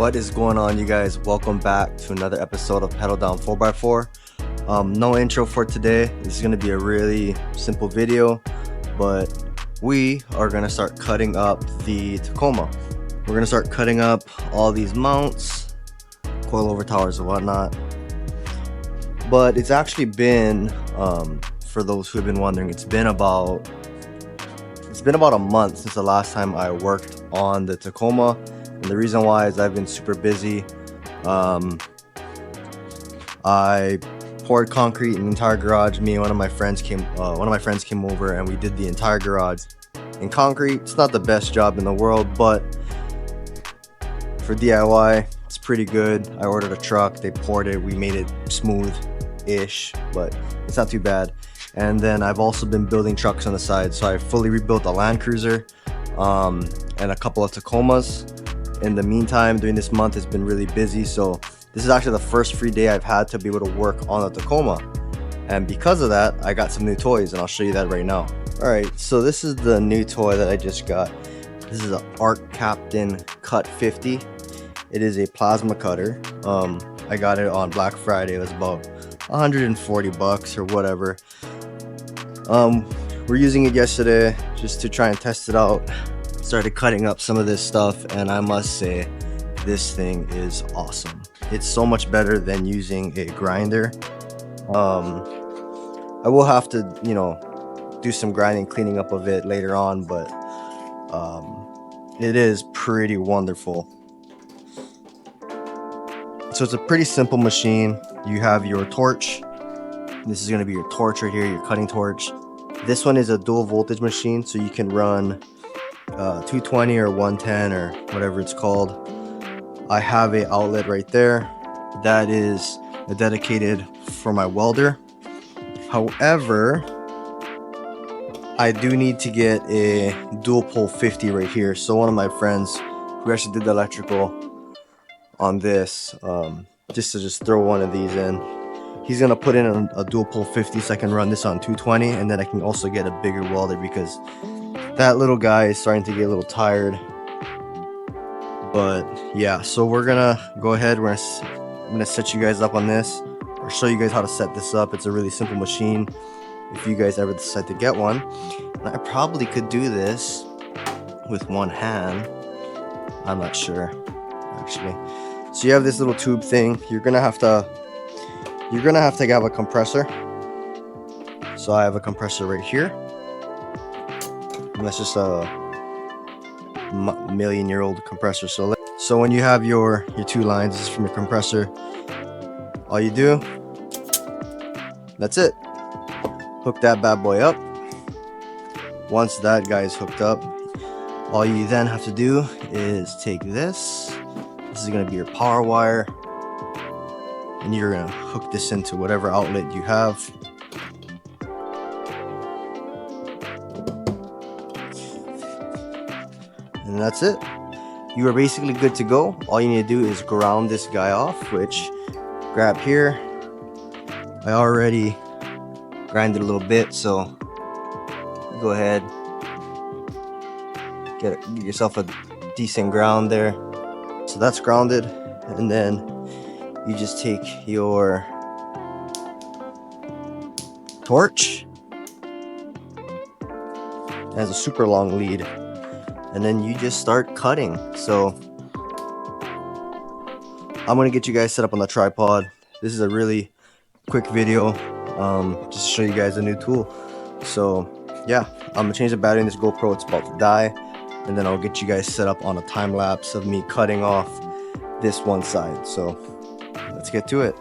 What is going on, you guys? Welcome back to another episode of Pedal Down 4x4. No intro for today. This is going to be a really simple video, but we are going to start cutting up the Tacoma. We're going to start cutting up all these mounts, coilover towers and whatnot. But it's actually been, for those who have been wondering, it's been about a month since the last time I worked on the Tacoma. And the reason why is I've been super busy. I poured concrete in the entire garage. Me and one of my friends came over and we did the entire garage in concrete. It's not the best job in the world, but for DIY, it's pretty good. I ordered a truck, they poured it, we made it smooth-ish, but it's not too bad. And then I've also been building trucks on the side. So I fully rebuilt a Land Cruiser and a couple of Tacomas. In the meantime, during this month, it's been really busy. So this is actually the first free day I've had to be able to work on a Tacoma. And because of that, I got some new toys and I'll show you that right now. All right, so this is the new toy that I just got. This is an Arc Captain Cut 50. It is a plasma cutter. I got it on Black Friday. It was about 140 bucks or whatever. We're using it yesterday just to try and test it out. Started cutting up some of this stuff, and I must say this thing is awesome. It's so much better than using a grinder. I will have to, do some grinding, cleaning up of it later on, but it is pretty wonderful. So it's a pretty simple machine. You have your torch. This is going to be your torch right here, your cutting torch. This one is a dual voltage machine, so you can run 220 or 110 or whatever it's called. I have a outlet right there that is dedicated for my welder. However, I do need to get a dual pole 50 right here. So one of my friends who actually did the electrical on this, just throw one of these in. He's gonna put in a dual pole 50 so I can run this on 220, and then I can also get a bigger welder because that little guy is starting to get a little tired. But yeah, so we're gonna go ahead. I'm gonna set you guys up on this, or show you guys how to set this up. It's a really simple machine if you guys ever decide to get one. And I probably could do this with one hand. I'm not sure, actually. So you have this little tube thing. You're gonna have to have a compressor. So I have a compressor right here. And that's just a million-year-old compressor. So when you have your two lines, this is from your compressor. All you do, that's it. Hook that bad boy up. Once that guy is hooked up, all you then have to do is take this. This is going to be your power wire. And you're going to hook this into whatever outlet you have. And that's it. You are basically good to go. All you need to do is ground this guy off, which grab here. I already grinded a little bit, so go ahead. Get yourself a decent ground there. So that's grounded. And then you just take your torch. It has a super long lead. And then you just start cutting. So I'm gonna get you guys set up on the tripod. This is a really quick video, just to show you guys a new tool. So yeah, I'm gonna change the battery in this GoPro. It's about to die. And then I'll get you guys set up on a time lapse of me cutting off this one side. So let's get to it.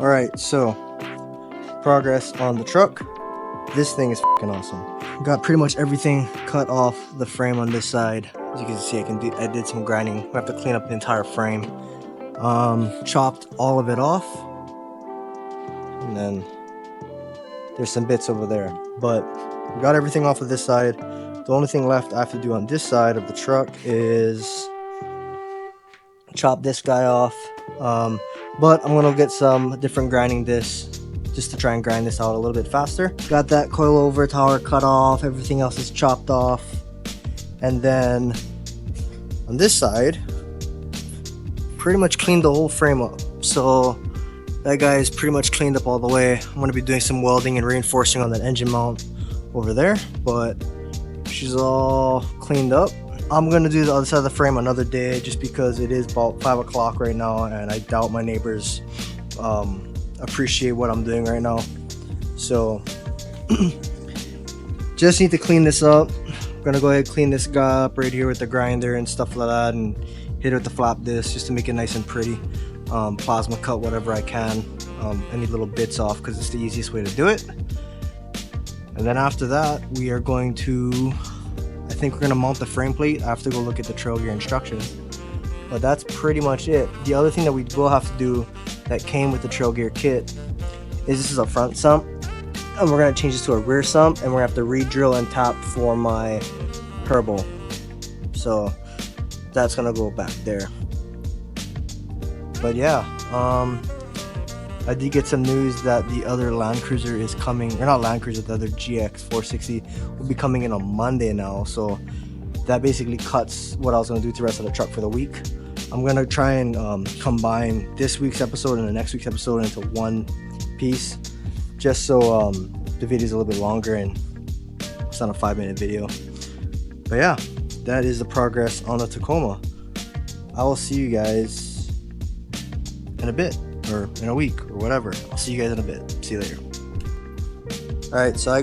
Alright, so progress on the truck. This thing is fucking awesome. Got pretty much everything cut off the frame on this side. As you can see, I did some grinding. I have to clean up the entire frame. Chopped all of it off. And then there's some bits over there. But we got everything off of this side. The only thing left I have to do on this side of the truck is chop this guy off. But I'm gonna get some different grinding discs just to try and grind this out a little bit faster. Got that coilover tower cut off, everything else is chopped off. And then on this side, pretty much cleaned the whole frame up. So that guy is pretty much cleaned up all the way. I'm gonna be doing some welding and reinforcing on that engine mount over there, but she's all cleaned up. I'm gonna do the other side of the frame another day just because it is about 5 o'clock right now and I doubt my neighbors appreciate what I'm doing right now. So just need to clean this up. I'm gonna go ahead and clean this guy up right here with the grinder and stuff like that and hit it with the flap disc just to make it nice and pretty. Plasma cut whatever I can, any little bits off because it's the easiest way to do it. And then after that we are going to, I think we're gonna mount the frame plate. I have to go look at the trail gear instructions, but that's pretty much it. The other thing that we will have to do that came with the trail gear kit is this is a front sump and we're gonna change this to a rear sump and we're gonna have to re-drill and tap for my turbo. So that's gonna go back there. But yeah, I did get some news that the other Land Cruiser is coming, or not Land Cruiser, the other GX 460 will be coming in on Monday now. So that basically cuts what I was gonna do to the rest of the truck for the week. I'm gonna try and combine this week's episode and the next week's episode into one piece, just so the video is a little bit longer and it's not a 5-minute video. But yeah, that is the progress on the Tacoma. I will see you guys in a bit, or in a week, or whatever. I'll see you guys in a bit. See you later. Alright, so I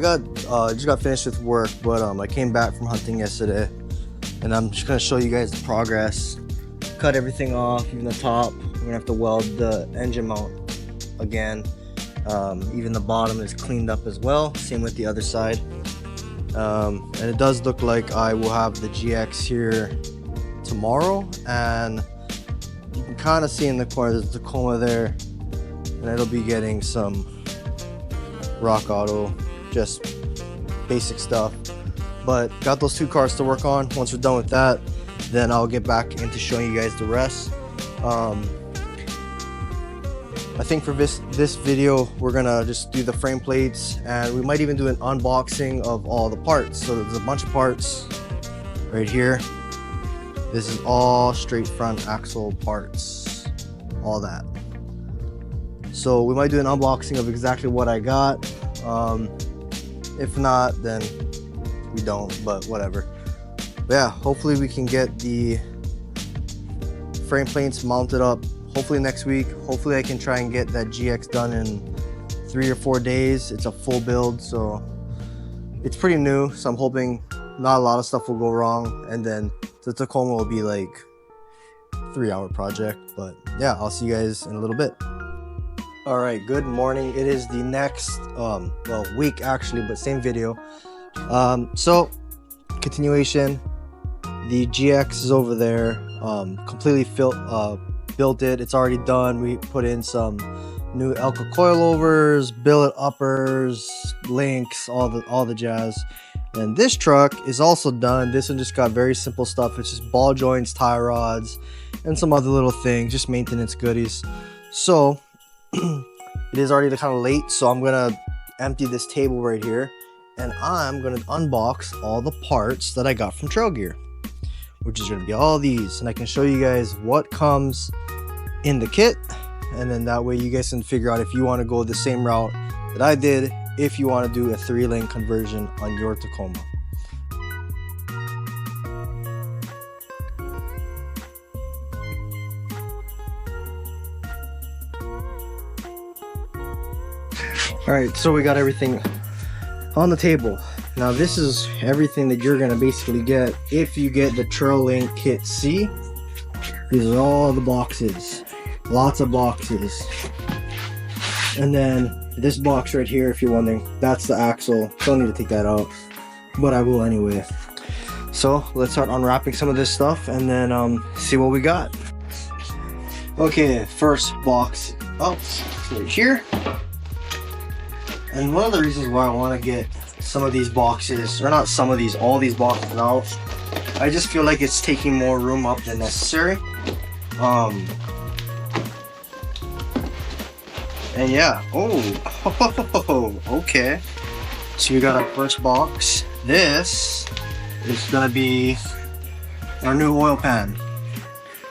just got finished with work, but I came back from hunting yesterday, and I'm just gonna show you guys the progress. Cut everything off, even the top. We're gonna have to weld the engine mount again. Even the bottom is cleaned up as well, same with the other side. And it does look like I will have the GX here tomorrow, and you can kind of see in the corner there's a Tacoma there, and it'll be getting some rock auto, just basic stuff. But got those two cars to work on. Once we're done with that, then I'll get back into showing you guys the rest. I think for this video we're gonna just do the frame plates, and we might even do an unboxing of all the parts. So there's a bunch of parts right here. This is all straight front axle parts, all that. So we might do an unboxing of exactly what I got. If not, then we don't, but whatever. But yeah, hopefully we can get the frame plates mounted up hopefully next week. Hopefully I can try and get that GX done in 3 or 4 days. It's a full build, so it's pretty new, so I'm hoping not a lot of stuff will go wrong, and then the Tacoma will be like a 3-hour project. But yeah, I'll see you guys in a little bit. All right, good morning. It is the next well, week actually, but same video. So continuation, the GX is over there, completely built it. It's already done. We put in some new Elka coilovers, billet uppers, links, all the jazz. And this truck is also done. This one just got very simple stuff. It's just ball joints, tie rods, and some other little things, just maintenance goodies. So it is already kind of late, so I'm gonna empty this table right here, and I'm gonna unbox all the parts that I got from Trail Gear, which is gonna be all these, and I can show you guys what comes in the kit, and then that way you guys can figure out if you want to go the same route that I did, if you want to do a 3-lane conversion on your Tacoma. Alright, so we got everything on the table. Now this is everything that you're gonna basically get if you get the Trail Link Kit C. These are all the boxes. Lots of boxes. And then this box right here, if you're wondering, that's the axle. Don't need to take that out, but I will anyway. So let's start unwrapping some of this stuff and then see what we got. Okay, first box up right here. And one of the reasons why I want to get some of these boxes, or not some of these, all these boxes out, I just feel like it's taking more room up than necessary. And yeah, oh, okay. So we got our first box. This is gonna be our new oil pan.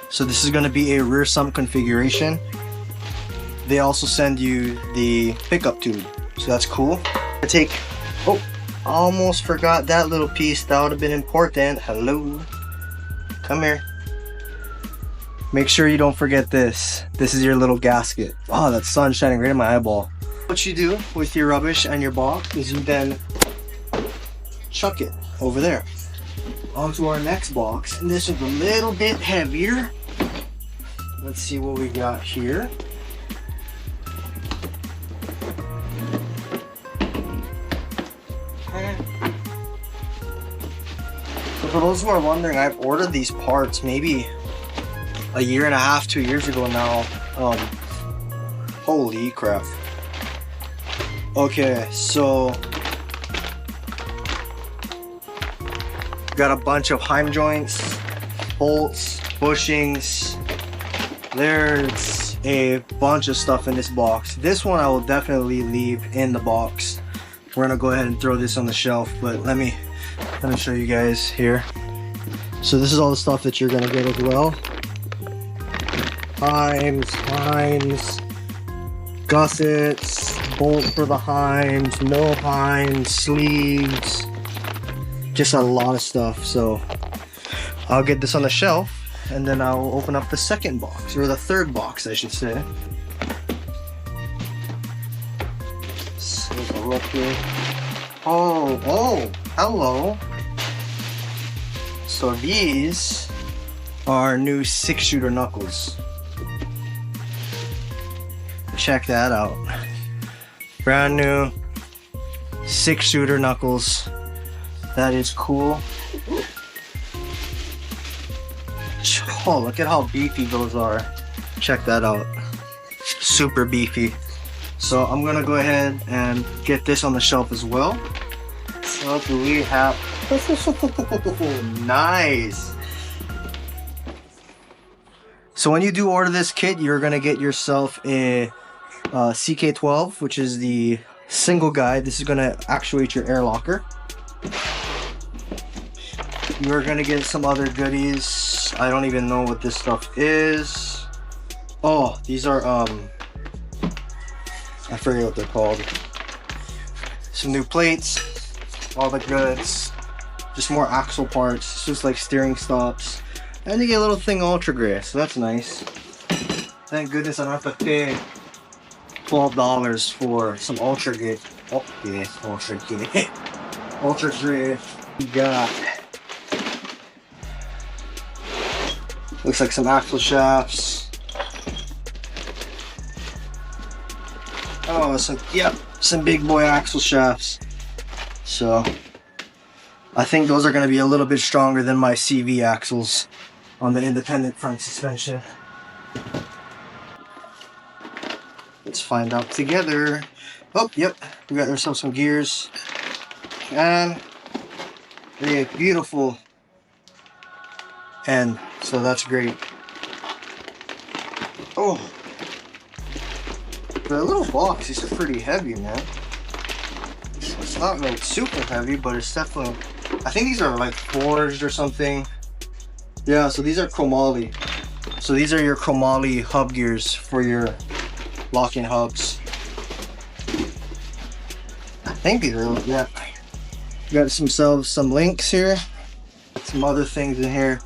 So this is gonna be a rear sump configuration. They also send you the pickup tube, so that's cool. I take, oh, almost forgot that little piece. That would have been important. Hello, come here. Make sure you don't forget this. This is your little gasket. Oh, that sun's shining right in my eyeball. What you do with your rubbish and your box is you then chuck it over there onto our next box. And this is a little bit heavier. Let's see what we got here. So for those who are wondering, I've ordered these parts maybe a year and a half, 2 years ago now. Holy crap. Okay, so got a bunch of heim joints, bolts, bushings. There's a bunch of stuff in this box. This one I will definitely leave in the box. We're gonna go ahead and throw this on the shelf, but let me show you guys here. So this is all the stuff that you're gonna get as well. Heims, gussets, bolt for the heims, no heims, sleeves, just a lot of stuff. So I'll get this on the shelf and then I'll open up the second box, or the third box I should say. So there's a look here. Oh, hello. So these are new 6-shooter knuckles. Check that out. Brand new 6-shooter knuckles. That is cool. Oh, look at how beefy those are. Check that out. Super beefy. So I'm gonna go ahead and get this on the shelf as well. So what do we have? Nice. So when you do order this kit, you're gonna get yourself a CK12, which is the single guide. This is gonna actuate your air locker. You're gonna get some other goodies. I don't even know what this stuff is. Oh, these are I forget what they're called. Some new plates, all the goods, just more axle parts. It's just like steering stops. And you get a little thing ultra gray, so that's nice. Thank goodness I don't have to pay $12 for some ultra gray. Oh yeah, ultra gray. Ultra gray. We got, looks like some axle shafts. Oh, some big boy axle shafts. So I think those are going to be a little bit stronger than my CV axles on the independent front suspension. Let's find out together. Oh, yep, we got ourselves some gears and a beautiful end, so that's great. Oh, the little box is pretty heavy, man. It's not like super heavy, but it's definitely, I think these are like forged or something. Yeah, so these are chromoly. So these are your chromoly hub gears for your locking hubs. I think these are, yeah. Got some links here. Some other things in here.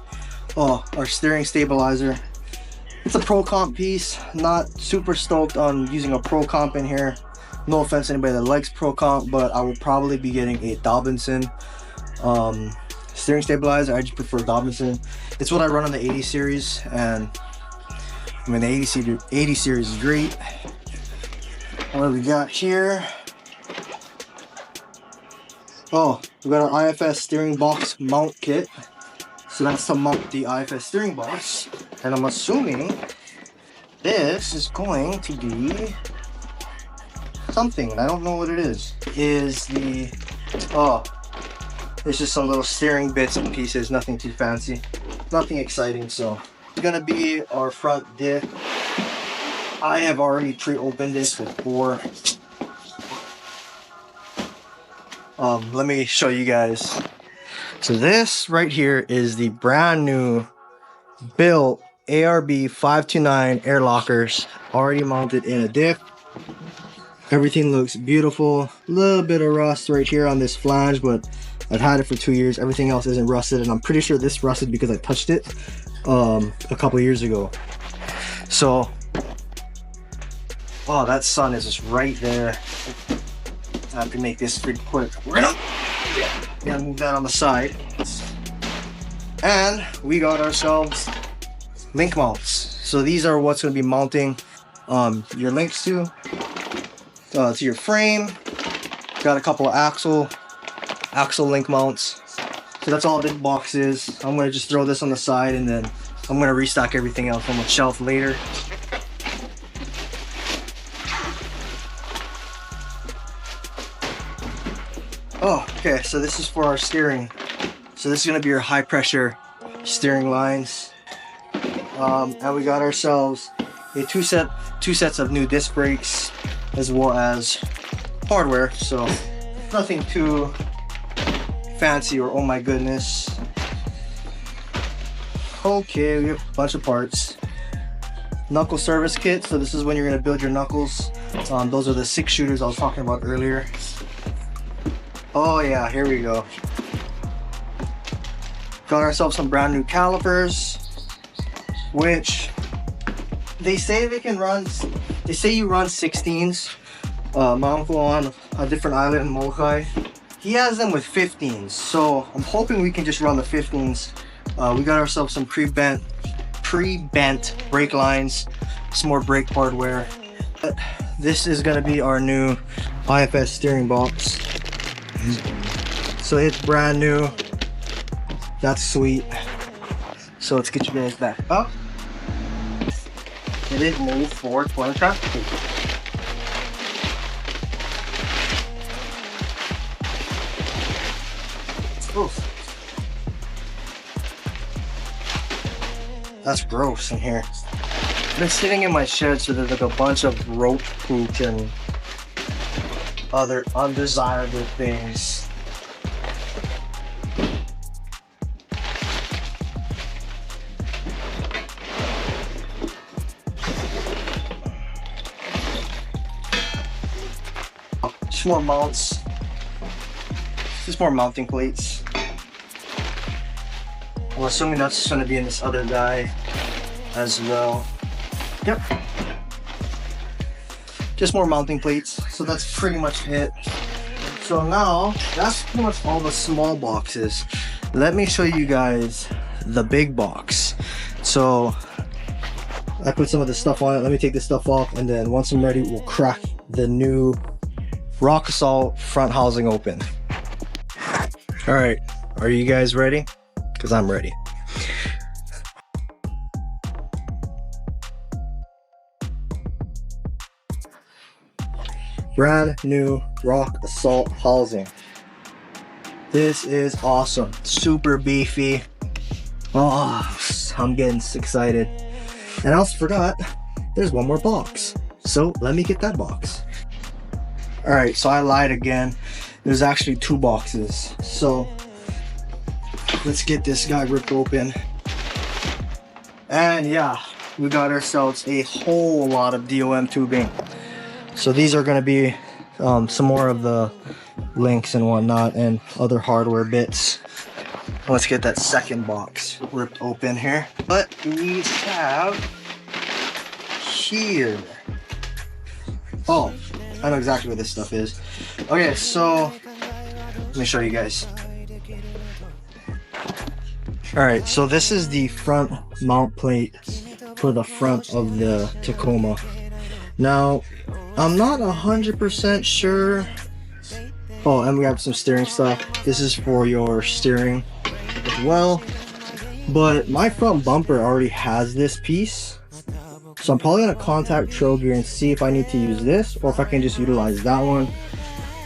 Oh, our steering stabilizer. It's a Pro Comp piece. Not super stoked on using a Pro Comp in here. No offense to anybody that likes Pro Comp, but I would probably be getting a Dobinson steering stabilizer. I just prefer Dobinson. It's what I run on the 80 series, and I mean the 80 series is great. What do we got here? Oh, we got our IFS steering box mount kit. So that's to mount the IFS steering box. And I'm assuming this is going to be something. I don't know what it is. Is the... Oh, it's just some little steering bits and pieces. Nothing too fancy. Nothing exciting. So it's going to be our front diff. I have already pre-opened this before. Let me show you guys. So this right here is the brand new built ARB 529 air lockers, already mounted in a diff. Everything looks beautiful. A little bit of rust right here on this flange, but I've had it for 2 years. Everything else isn't rusted, and I'm pretty sure this rusted because I touched it a couple years ago. So, oh, that sun is just right there. I have to make this pretty quick. We're gonna move that on the side. And we got ourselves link mounts. So these are what's going to be mounting your links to your frame. Got a couple of axle link mounts. So that's all the box is. I'm going to just throw this on the side, and then I'm going to restock everything else on the shelf later. Oh, okay, so this is for our steering. So this is going to be your high pressure steering lines. And we got ourselves a two sets of new disc brakes, as well as hardware. So nothing too fancy or oh my goodness. Okay, we have a bunch of parts. Knuckle service kit. So this is when you're going to build your knuckles. Those are the 6 shooters I was talking about earlier. Oh yeah, here we go. Got ourselves some brand new calipers, which they say they can run. They say you run 16s. My uncle on a different island in Molokai, he has them with 15s. So I'm hoping we can just run the 15s. We got ourselves some pre-bent brake lines, some more brake hardware. But this is gonna be our new IFS steering box. So it's brand new. That's sweet. So let's get you guys back up. It didn't move forward for the traffic. Oof. That's gross in here. I've been sitting in my shed, so there's like a bunch of roach poop and other undesirable things. Just more mounts. Just more mounting plates. I'm assuming that's going to be in this other guy as well. Yep. Just more mounting plates. So that's pretty much it. So now, that's pretty much all the small boxes. Let me show you guys the big box. So, I put some of the stuff on it. Let me take this stuff off, and then once I'm ready, we'll crack the new Rock Assault front housing open. Alright, are you guys ready? Because I'm ready. Brand new Rock Assault housing. This is awesome. Super beefy. Oh, I'm getting excited. And I also forgot, there's one more box. So let me get that box. Alright, so I lied again. There's actually 2 boxes. So let's get this guy ripped open. And yeah, we got ourselves a whole lot of DOM tubing. So these are going to be some more of the links and whatnot and other hardware bits. Let's get that second box ripped open here. What we have here. Oh, I know exactly what this stuff is. Okay, so let me show you guys. Alright, so this is the front mount plate for the front of the Tacoma. Now, I'm not 100% sure. Oh, and we have some steering stuff. This is for your steering as well. But my front bumper already has this piece. So I'm probably gonna contact Trail Gear and see if I need to use this or if I can just utilize that one.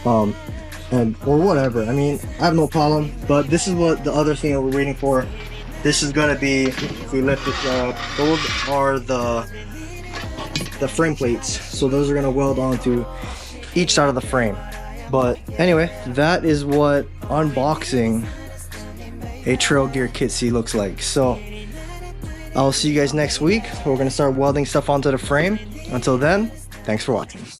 Or whatever. I mean, I have no problem. But this is what the other thing that we're waiting for. This is gonna be, if we lift it up, those are the frame plates. So those are gonna weld onto each side of the frame. But anyway, that is what unboxing a Trail Gear kit C looks like. So I'll see you guys next week. We're gonna start welding stuff onto the frame. Until then, thanks for watching.